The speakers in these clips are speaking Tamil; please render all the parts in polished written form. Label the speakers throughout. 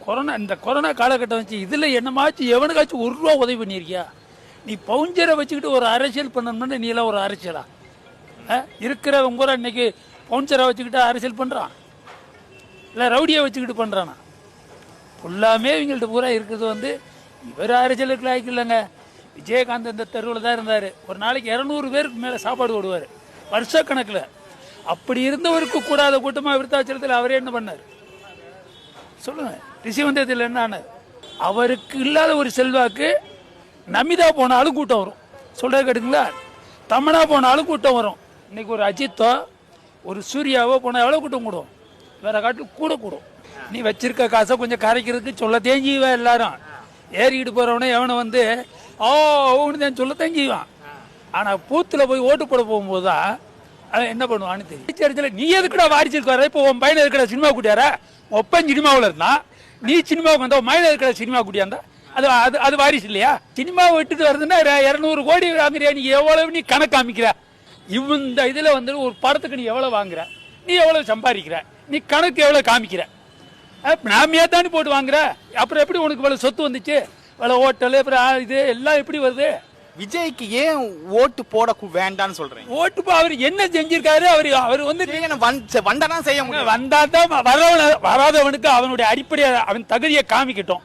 Speaker 1: இந்த கொரோனா காலகட்டம் வச்சு இதில் என்னமாச்சும் எவனுக்காச்சும் ₹1 உதவி பண்ணியிருக்கியா? நீ பவுஞ்சரை வச்சுக்கிட்டு ஒரு அரசியல் பண்ணணும்னு நீ எல்லாம் ஒரு அரசியலா? இருக்கிறவங்க கூட இன்னைக்கு பவுன்சரை வச்சுக்கிட்டு அரசியல் பண்ணுறான், இல்லை ரவுடியை வச்சுக்கிட்டு பண்ணுறானா? ஃபுல்லாமே இவங்கள்ட்ட பூரா இருக்கிறது வந்து இவர் அரசியலுக்கு லாய்க்கு இல்லைங்க. விஜயகாந்த் இந்த தெருவில் தான் இருந்தார். ஒரு நாளைக்கு 200 பேருக்கு மேலே சாப்பாடு போடுவார் வருஷக்கணக்கில். அப்படி இருந்தவருக்கு கூடாத கூட்டமாக விருத்தாச்சலத்தில் அவரே என்ன பண்ணார் சொல்லுங்க? ரிஷிவந்தத்தில் என்ன ஆனார்? அவருக்கு இல்லாத ஒரு செல்வாக்கு நமிதா போனாலும் கூட்டம் வரும். சொல்கிற கேட்டுங்களா? தமனா போனாலும் கூட்டம் வரும். இன்னைக்கு ஒரு அஜித்தோ ஒரு சூர்யாவோ போனால் எவ்வளோ கூட்டம் கூடும்? வேற காட்டு கூட கூடும். நீ வச்சிருக்க காசை கொஞ்சம் கரைக்கிறதுக்கு சொல்ல தேஞ்சிவா எல்லாரும். ஏறிக்கிட்டு போகிறவனே எவனை வந்து ஓன்னு தான் சொல்ல தேஞ்சிவான். ஆனால் பூத்தில் போய் ஓட்டு போட போகும்போது தான் அவன் என்ன பண்ணுவான்னு தெரியும். நீ எதுக்குடா வாரிசுக்கு வர? இப்போ உன் பையனை இருக்கிற சினிமா கூட்டியாரா? ஒப்பன் சினிமாவில் இருந்தான், நீ சினிமாவுக்கு வந்தா மயில இருக்கிற சினிமா கூட்டியாந்தா அது அது அது வாரிசு இல்லையா? சினிமாவை விட்டுட்டு வருதுன்னா 200 கோடி வாங்குறியா? நீ எவ்வளவு நீ கணக்கு காமிக்கிற? இந்த இதில் வந்து ஒரு படத்துக்கு நீ எவ்வளோ வாங்குற, நீ எவ்வளோ சம்பாதிக்கிற, நீ கணக்கு எவ்வளோ காமிக்கிற? நாமையா தானே போட்டு வாங்குற. அப்புறம் எப்படி உனக்கு இவ்வளோ சொத்து வந்துச்சு? இவ்வளோ ஹோட்டல் அப்புறம் இது எல்லாம் எப்படி வருது?
Speaker 2: விஜய்க்கு ஏன் ஓட்டு போட வேண்டாம்னு சொல்றேன்?
Speaker 1: ஓட்டு அவர் என்ன செஞ்சிருக்காரு? அவர் வந்து
Speaker 2: வந்தானா செய்ய முடியும்.
Speaker 1: வந்தா தான் வராதவனுக்கு அவனுடைய அடிப்படையை அவன் தகுதியை காமிக்கட்டும்.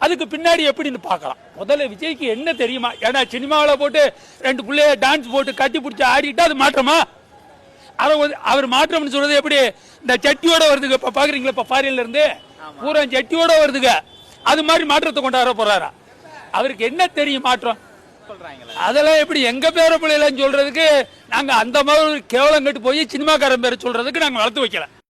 Speaker 1: அதுக்கு பின்னாடி எப்படின்னு பார்க்கலாம். முதல்ல விஜய்க்கு என்ன தெரியுமா? ஏன்னா சினிமாவில் போட்டு 2 பிள்ளைய டான்ஸ் போட்டு கட்டி பிடிச்சி ஆடிட்டு அது மாற்றமா? அவர் மாற்றம்னு சொல்றது எப்படி? இந்த சட்டியோட வருதுங்க. இப்ப பாக்குறீங்களா? இப்ப ஃபாரின்ல இருந்து பூரா சட்டியோட வருதுங்க. அது மாதிரி மாற்றத்தை கொண்டாட போறாரா? அவருக்கு என்ன தெரியும் மாற்றம்? அதெல்லாம் எப்படி எங்க பேர பிள்ளைலாம் சொல்றதுக்கு நாங்க அந்த மாதிரி கேவலம் கட்டு போய் சினிமாக்காரன் பேரை சொல்றதுக்கு நாங்க வளர்த்து வைக்கல.